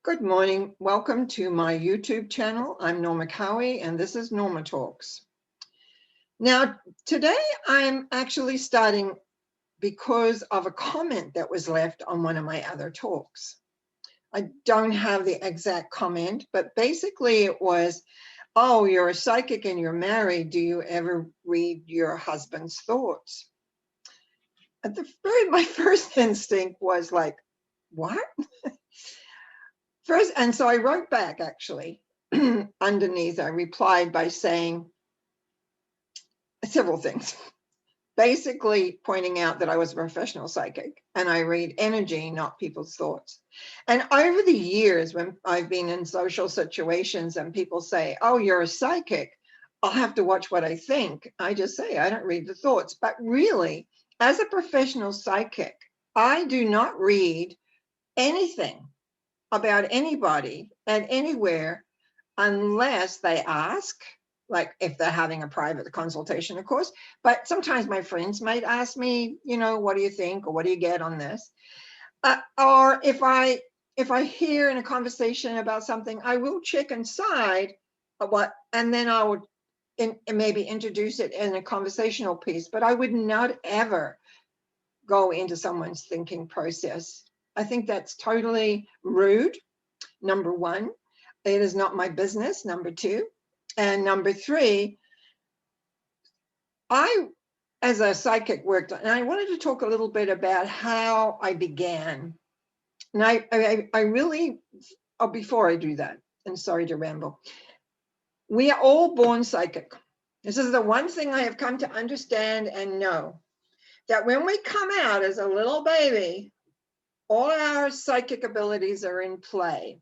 Good morning. Welcome to my YouTube channel. I'm Norma Cowie, and this is Norma Talks. Now, today I'm actually starting because of a comment that was left on one of my other talks. I don't have the exact comment, but basically it was, oh, you're a psychic and you're married. Do you ever read your husband's thoughts? My first instinct was like, what? First, and so I wrote back actually underneath. I replied by saying several things, basically pointing out that I was a professional psychic and I read energy, not people's thoughts. And over the years, when I've been in social situations and people say, oh, you're a psychic, I'll have to watch what I think. I just say, I don't read the thoughts. But really, as a professional psychic, I do not read anything about anybody and anywhere unless they ask, like if they're having a private consultation, of course. But sometimes my friends might ask me, what do you think, or what do you get on this? Or if I hear in a conversation about something, I will check inside and then I would maybe introduce it in a conversational piece. But I would not ever go into someone's thinking process. I think that's totally rude. Number one, it is not my business. Number two, and number three, I, as a psychic, worked, and I wanted to talk a little bit about how I began. And I really, before I do that, and sorry to ramble, we are all born psychic. This is the one thing I have come to understand and know, that when we come out as a little baby, all our psychic abilities are in play.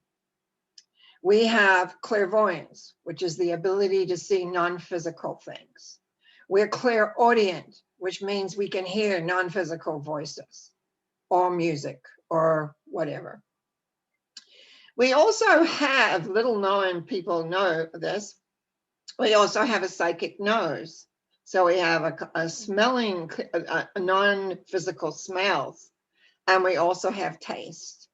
We have clairvoyance, which is the ability to see non-physical things. We're clairaudient, which means we can hear non-physical voices or music or whatever. We also have, little known people know this, we also have a psychic nose. So we have a smelling, a non-physical smells, and we also have taste.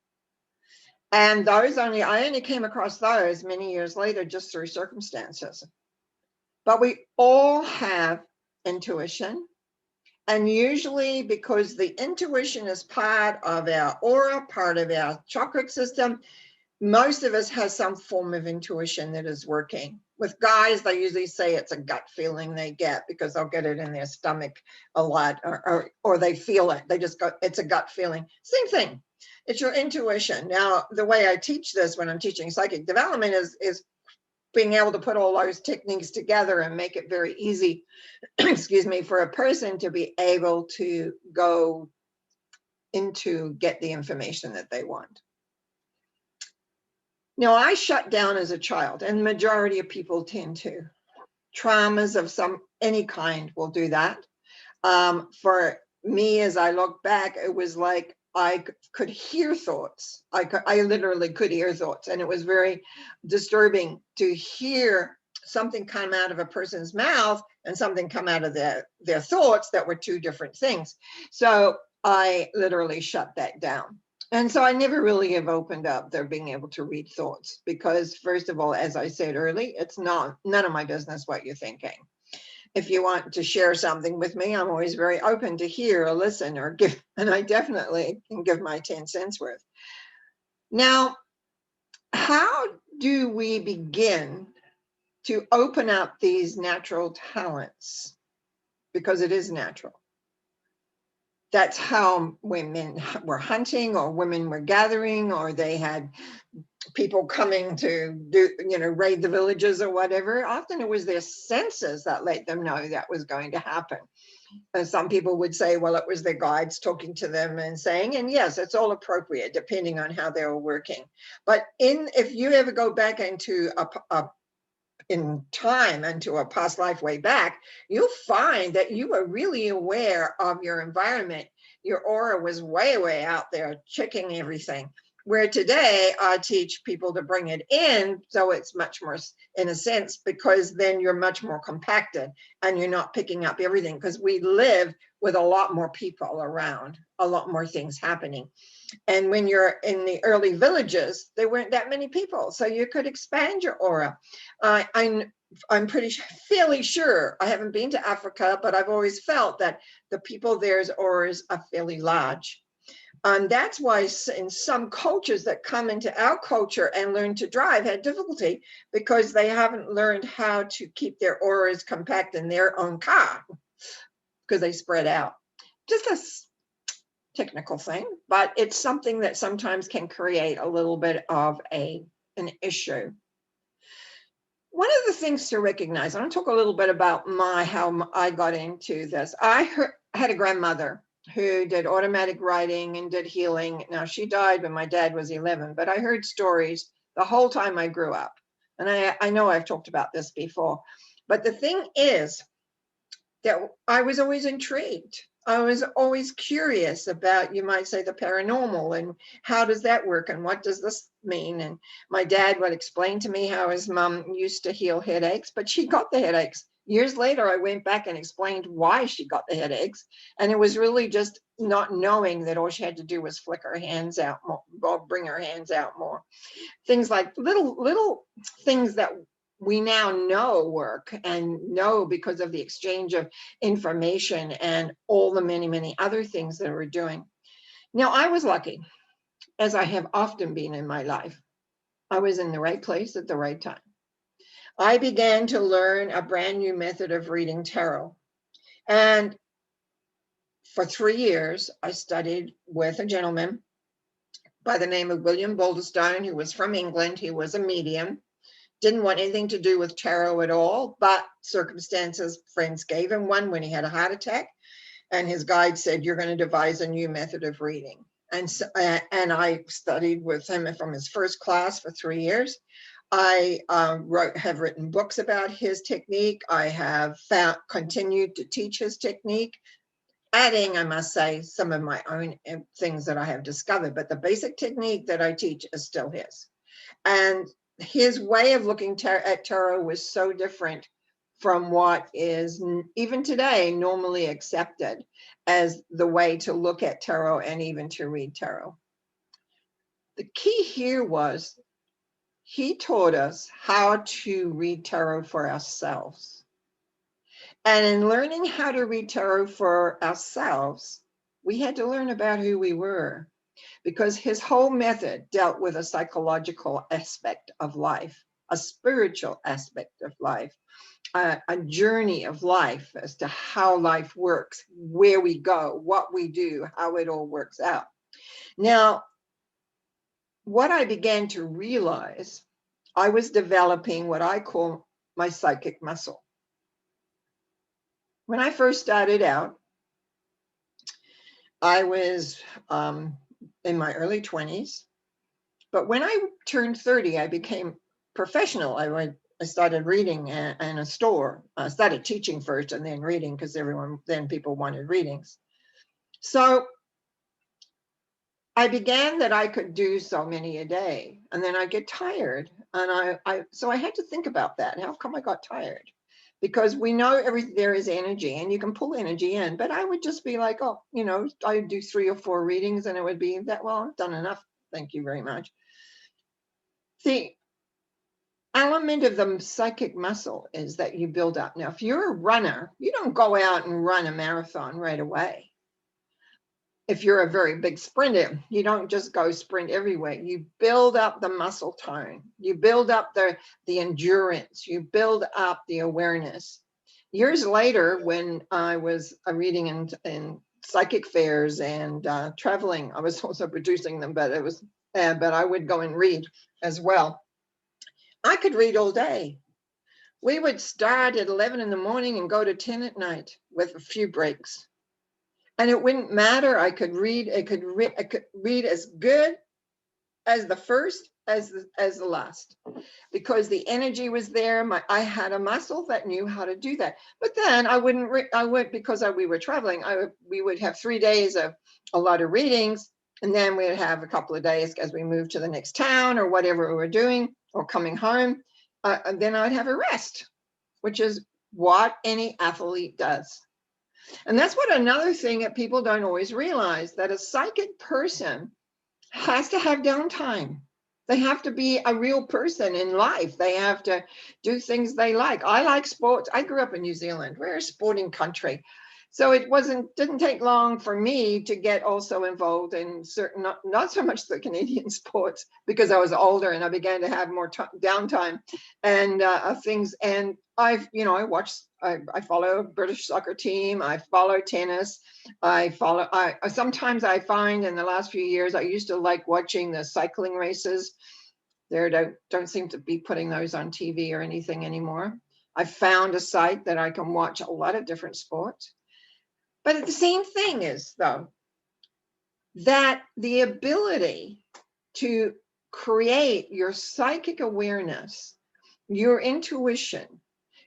And I only came across those many years later just through circumstances. But we all have intuition. And usually because the intuition is part of our aura, part of our chakra system, most of us has some form of intuition that is working. With guys, they usually say it's a gut feeling they get because they'll get it in their stomach a lot, or they feel it. They just go, it's a gut feeling. Same thing. It's your intuition. Now, the way I teach this when I'm teaching psychic development is being able to put all those techniques together and make it very easy, excuse me, for a person to be able to go into get the information that they want. Now, I shut down as a child, and the majority of people tend to. Traumas of any kind will do that. For me, as I look back, it was like I could hear thoughts. I literally could hear thoughts, and it was very disturbing to hear something come out of a person's mouth and something come out of their thoughts that were two different things. So I literally shut that down. And so I never really have opened up their being able to read thoughts because, first of all, as I said earlier, it's none of my business what you're thinking. If you want to share something with me, I'm always very open to hear or listen or give, and I definitely can give my 10 cents worth. Now, how do we begin to open up these natural talents? Because it is natural. That's how women were hunting, or women were gathering, or they had people coming to do, raid the villages or whatever. Often it was their senses that let them know that was going to happen. And some people would say, well, it was their guides talking to them and saying, and yes, it's all appropriate depending on how they were working. But if you ever go back into in time into a past life way back, you'll find that you were really aware of your environment. Your aura was way, way out there checking everything. Where today I teach people to bring it in, so it's much more, in a sense, because then you're much more compacted and you're not picking up everything, because we live with a lot more people around, a lot more things happening. And when you're in the early villages, there weren't that many people, so you could expand your aura. I'm fairly sure, I haven't been to Africa, but I've always felt that the people there's auras are fairly large. And that's why in some cultures that come into our culture and learn to drive had difficulty, because they haven't learned how to keep their auras compact in their own car, because they spread out. Just a technical thing, but it's something that sometimes can create a little bit of an issue. One of the things to recognize, I want to talk a little bit about how I got into this. I had a grandmother who did automatic writing and did healing. Now, she died when my dad was 11, but I heard stories the whole time I grew up. And I know I've talked about this before, but the thing is that I was always intrigued. I was always curious about, you might say, the paranormal and how does that work and what does this mean? And my dad would explain to me how his mom used to heal headaches, but she got the headaches. Years later, I went back and explained why she got the headaches. And it was really just not knowing that all she had to do was flick her hands out more, or bring her hands out more. Things like little things that we now know work and know because of the exchange of information and all the many, many other things that we're doing. Now, I was lucky, as I have often been in my life. I was in the right place at the right time. I began to learn a brand new method of reading tarot. And for 3 years, I studied with a gentleman by the name of William Boulderstone, who was from England. He was a medium. Didn't want anything to do with tarot at all, but circumstances, friends gave him one when he had a heart attack, and his guide said, you're going to devise a new method of reading. And I studied with him from his first class for 3 years. I have written books about his technique. I have continued to teach his technique, adding, I must say, some of my own things that I have discovered, but the basic technique that I teach is still his. And his way of looking at tarot was so different from what is even today normally accepted as the way to look at tarot and even to read tarot. The key here was he taught us how to read tarot for ourselves. And in learning how to read tarot for ourselves, we had to learn about who we were, because his whole method dealt with a psychological aspect of life, a spiritual aspect of life, a journey of life as to how life works, where we go, what we do, how it all works out. Now, what I began to realize, I was developing what I call my psychic muscle. When I first started out, I was in my early 20s. But when I turned 30, I became professional. I started reading in a store. I started teaching first and then reading, because people wanted readings. So I began that I could do so many a day, and then I get tired. And so I had to think about that. How come I got tired? Because we know there is energy and you can pull energy in, but I would just be like, oh, I would do 3 or 4 readings and it would be that, well, I've done enough. Thank you very much. The element of the psychic muscle is that you build up. Now, if you're a runner, you don't go out and run a marathon right away. If you're a very big sprinter, you don't just go sprint everywhere. You build up the muscle tone. You build up the endurance. You build up the awareness. Years later, when I was reading in psychic fairs and traveling, I was also producing them, but I would go and read as well. I could read all day. We would start at 11 in the morning and go to 10 at night with a few breaks. And it wouldn't matter. I could read as good as the first as the last, because the energy was there. I had a muscle that knew how to do that. But then I went because we were traveling. We would have 3 days of a lot of readings, and then we'd have a couple of days as we moved to the next town or whatever we were doing or coming home. And then I'd have a rest, which is what any athlete does. And that's another thing that people don't always realize, that a psychic person has to have downtime. They have to be a real person in life. They have to do things they like. I like sports. I grew up in New Zealand. We're a sporting country. So it didn't take long for me to get also involved in certain, not so much the Canadian sports, because I was older and I began to have more downtime and things. And I follow British soccer team. I follow tennis. Sometimes I find in the last few years, I used to like watching the cycling races. Don't seem to be putting those on TV or anything anymore. I found a site that I can watch a lot of different sports. But the same thing is, though, that the ability to create your psychic awareness, your intuition,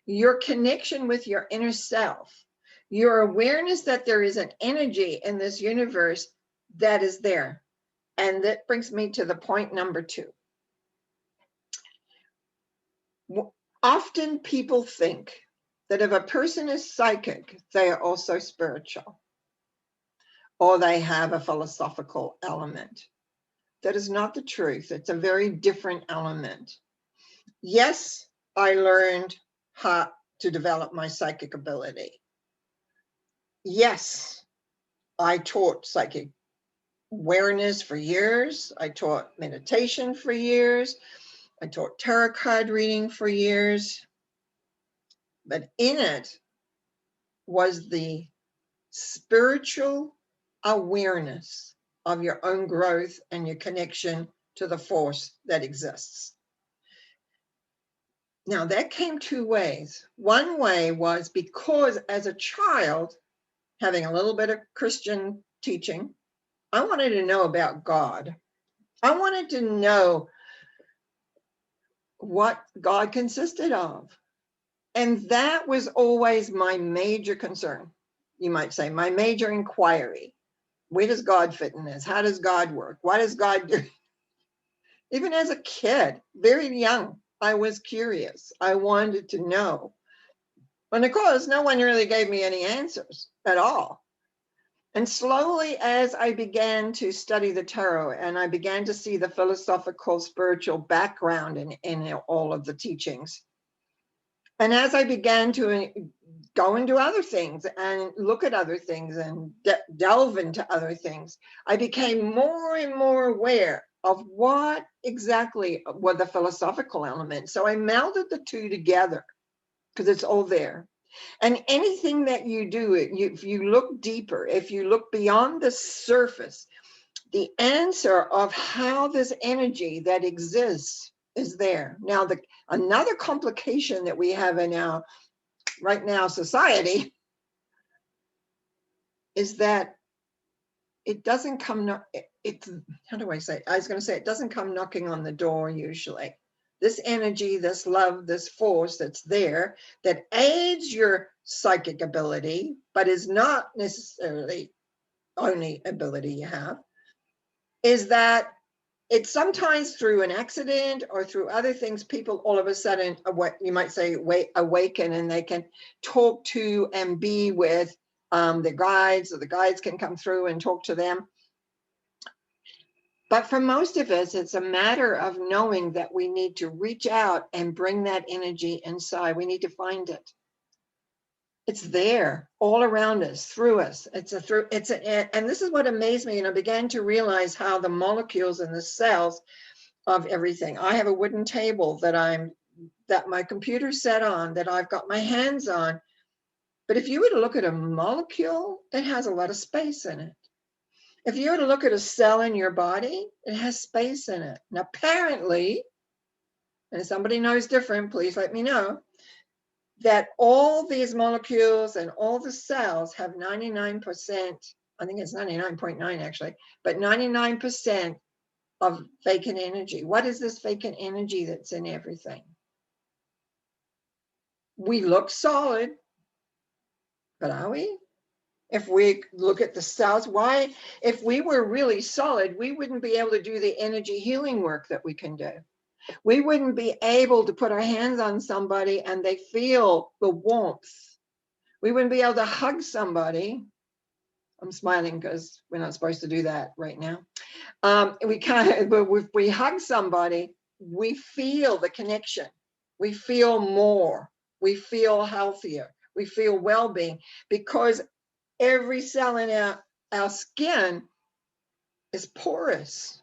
your connection with your inner self, your awareness that there is an energy in this universe that is there. And that brings me to the point number 2. Often people think that if a person is psychic, they are also spiritual, or they have a philosophical element. That is not the truth. It's a very different element. Yes, I learned how to develop my psychic ability. Yes, I taught psychic awareness for years. I taught meditation for years. I taught tarot card reading for years. But in it was the spiritual awareness of your own growth and your connection to the force that exists. Now, that came 2 ways. One way was because as a child, having a little bit of Christian teaching, I wanted to know about God. I wanted to know what God consisted of. And that was always my major concern. You might say, my major inquiry. Where does God fit in this? How does God work? What does God do? Even as a kid, very young, I was curious. I wanted to know. And of course, no one really gave me any answers at all. And slowly, as I began to study the tarot and I began to see the philosophical, spiritual background in all of the teachings, and as I began to go into other things and look at other things and delve into other things, I became more and more aware of what exactly were the philosophical elements. So I melded the 2 together because it's all there. And anything that you do, if you look deeper, if you look beyond the surface, the answer of how this energy that exists is there. Now, another complication that we have in our right now society is that it doesn't come, it's, how do I say? I was going to say it doesn't come knocking on the door usually. This energy, this love, this force that's there that aids your psychic ability, but is not necessarily only ability you have, is that it's sometimes through an accident or through other things, people all of a sudden, what you might say, awaken, and they can talk to and be with the guides, or the guides can come through and talk to them. But for most of us, it's a matter of knowing that we need to reach out and bring that energy inside. We need to find it. It's there all around us, through us. And this is what amazed me. And I began to realize how the molecules and the cells of everything. I have a wooden table that my computer's set on, that I've got my hands on. But if you were to look at a molecule, it has a lot of space in it. If you were to look at a cell in your body, it has space in it. And apparently, and if somebody knows different, please let me know, that all these molecules and all the cells have 99%, I think it's 99.9 actually, but 99% of vacant energy. What is this vacant energy that's in everything? We look solid, but are we? If we look at the cells, why? If we were really solid, we wouldn't be able to do the energy healing work that we can do. We wouldn't be able to put our hands on somebody and they feel the warmth. We wouldn't be able to hug somebody I'm smiling because we're not supposed to do that right now. We can't, but if we hug somebody, we feel the connection. We feel more. We feel healthier. We feel well-being because every cell in our skin is porous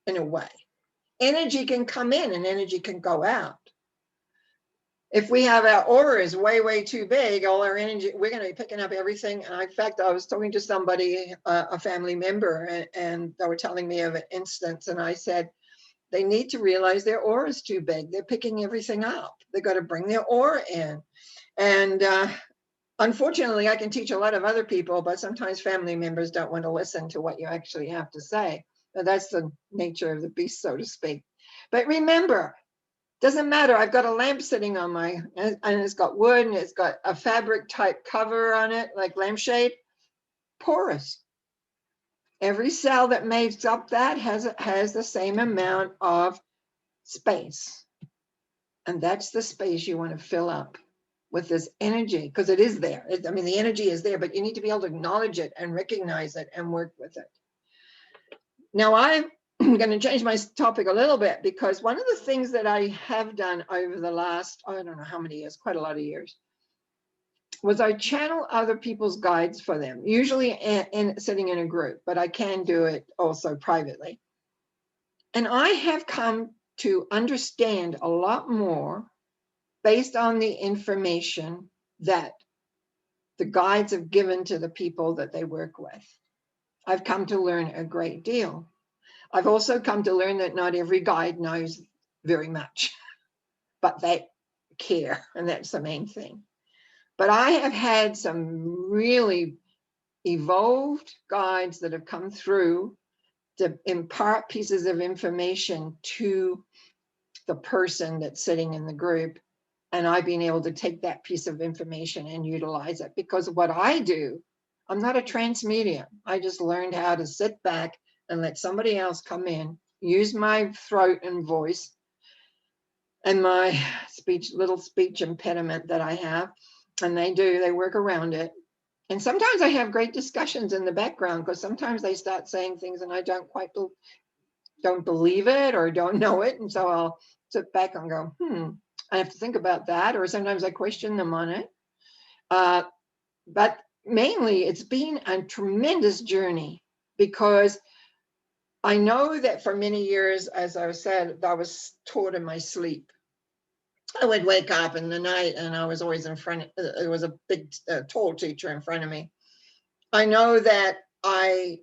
in a way. Energy can come in and energy can go out. If we have our auras way too big, all our energy, we're going to be picking up everything. And in fact, I was talking to somebody, a family member, and they were telling me of an instance. And I said, they need to realize their aura is too big. They're picking everything up. They've got to bring their aura in. And unfortunately, I can teach a lot of other people, but sometimes family members don't want to listen to what you actually have to say. But that's the nature of the beast, so to speak. But remember, doesn't matter. I've got a lamp sitting on and it's got wood and it's got a fabric type cover on it, like lampshade, porous. Every cell that makes up that has the same amount of space. And that's the space you want to fill up with this energy, because it is there. I mean, the energy is there, but you need to be able to acknowledge it and recognize it and work with it. Now, I'm going to change my topic a little bit, because one of the things that I have done over the last, I don't know how many years, quite a lot of years, was I channel other people's guides for them, usually sitting in a group, but I can do it also privately. And I have come to understand a lot more based on the information that the guides have given to the people that they work with. I've come to learn a great deal. I've also come to learn that not every guide knows very much, but they care, and that's the main thing. But I have had some really evolved guides that have come through to impart pieces of information to the person that's sitting in the group. And I've been able to take that piece of information and utilize it, because what I do, I'm not a trance medium. I just learned how to sit back and let somebody else come in, use my throat and voice and my little speech impediment that I have. And they work around it. And sometimes I have great discussions in the background, because sometimes they start saying things and I don't believe it or don't know it. And so I'll sit back and go, I have to think about that. Or sometimes I question them on it. But mainly it's been a tremendous journey, because I know that for many years, as I said, I was taught in my sleep. I would wake up in the night and I was always in front. There was a big, tall teacher in front of me. I know that I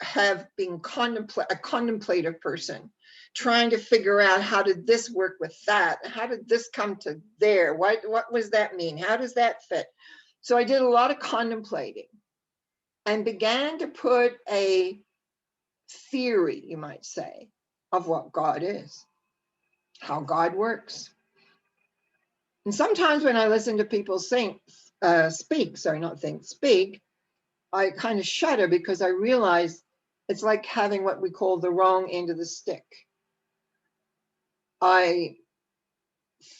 have been a contemplative person, trying to figure out, how did this work with that? How did this come to there? What was that mean? How does that fit? So I did a lot of contemplating and began to put a theory, you might say, of what God is, how God works. And sometimes when I listen to people speak, I kind of shudder, because I realize it's like having what we call the wrong end of the stick. I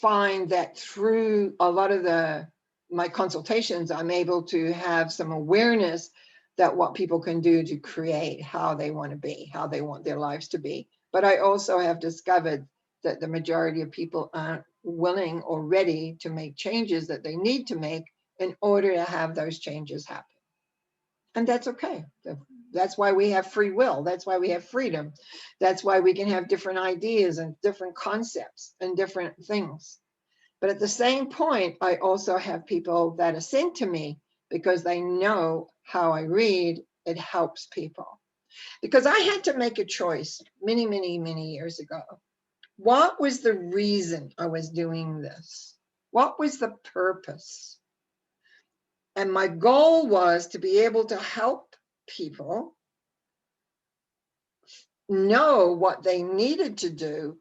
find that through a lot of my consultations, I'm able to have some awareness that what people can do to create how they want to be, how they want their lives to be. But I also have discovered that the majority of people aren't willing or ready to make changes that they need to make in order to have those changes happen. And that's okay. That's why we have free will. That's why we have freedom. That's why we can have different ideas and different concepts and different things. But at the same point, I also have people that ascend to me because they know how I read. It helps people. Because I had to make a choice many, many, many years ago. What was the reason I was doing this? What was the purpose? And my goal was to be able to help people know what they needed to do,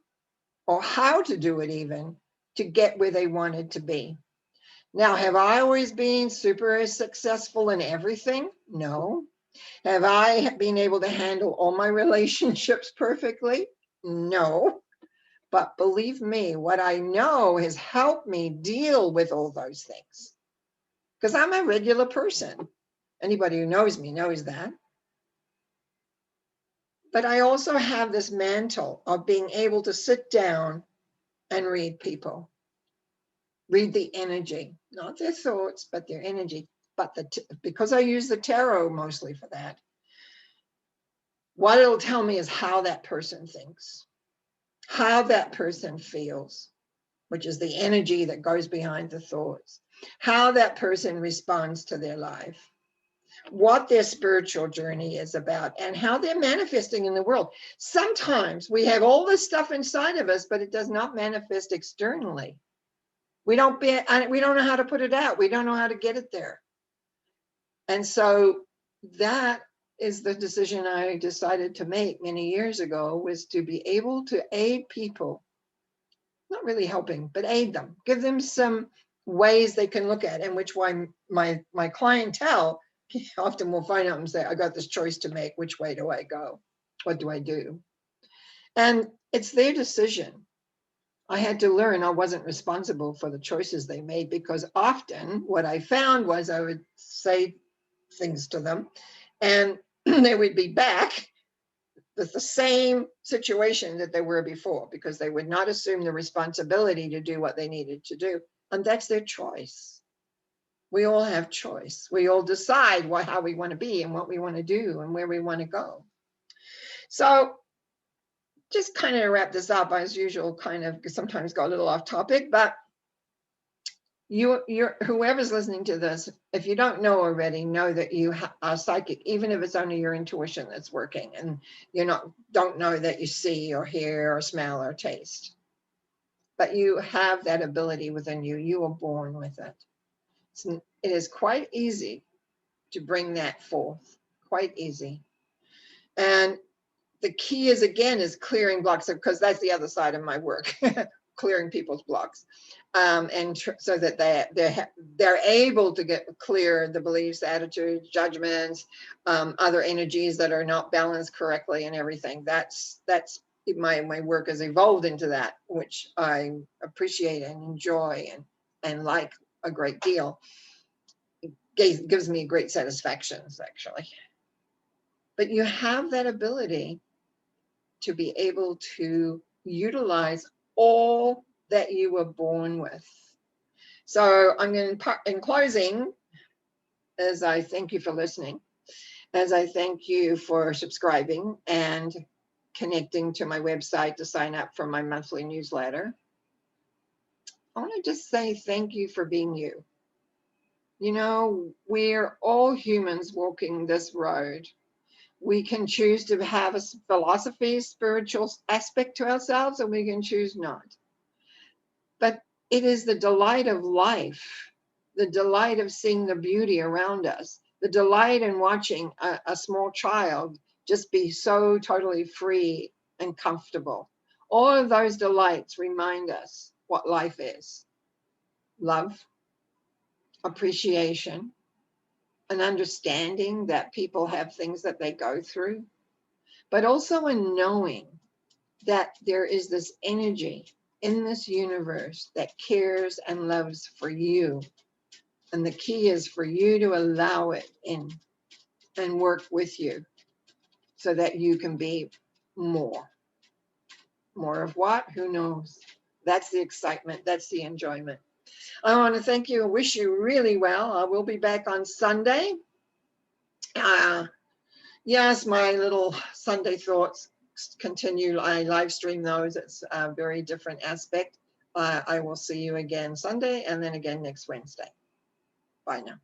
or how to do it even, to get where they wanted to be. Now, have I always been super successful in everything? No. Have I been able to handle all my relationships perfectly? No. But believe me, what I know has helped me deal with all those things, because I'm a regular person. Anybody who knows me knows that. But I also have this mantle of being able to sit down and read people, read the energy, not their thoughts, but their energy. But because I use the tarot mostly for that, what it'll tell me is how that person thinks, how that person feels, which is the energy that goes behind the thoughts, how that person responds to their life, what their spiritual journey is about, and how they're manifesting in the world. Sometimes we have all this stuff inside of us, but it does not manifest externally. We don't know how to put it out. We don't know how to get it there. And so that is the decision I decided to make many years ago, was to be able to aid people, not really helping, but aid them, give them some ways they can look at, and which why my clientele often will find out and say, I got this choice to make. Which way do I go? What do I do? And it's their decision. I had to learn I wasn't responsible for the choices they made, because often what I found was I would say things to them and they would be back with the same situation that they were before, because they would not assume the responsibility to do what they needed to do. And that's their choice. We all have choice. We all decide how we want to be and what we want to do and where we want to go. So just kind of wrap this up, as usual, kind of sometimes go a little off topic, but you're whoever's listening to this, if you don't know already, know that you are psychic, even if it's only your intuition that's working, and don't know that you see or hear or smell or taste, but you have that ability within you. You were born with it. It is quite easy to bring that forth, quite easy. And the key is clearing blocks, because that's the other side of my work, clearing people's blocks, so that they're able to get clear the beliefs, attitudes, judgments, other energies that are not balanced correctly, and everything. That's my work has evolved into that, which I appreciate and enjoy and like a great deal. It gives me great satisfactions, actually. But you have that ability to be able to utilize all that you were born with. So I'm going to, in closing, as I thank you for listening, as I thank you for subscribing and connecting to my website to sign up for my monthly newsletter, I want to just say thank you for being you. We're all humans walking this road. We can choose to have a philosophy, spiritual aspect to ourselves, and we can choose not. But it is the delight of life, the delight of seeing the beauty around us, the delight in watching a small child just be so totally free and comfortable. All of those delights remind us what life is: love, appreciation, an understanding that people have things that they go through, but also in knowing that there is this energy in this universe that cares and loves for you. And the key is for you to allow it in and work with you so that you can be more. More of what? Who knows? That's the excitement. That's the enjoyment. I want to thank you and wish you really well. I will be back on Sunday. Yes, my little Sunday thoughts continue. I live stream those. It's a very different aspect. I will see you again Sunday and then again next Wednesday. Bye now.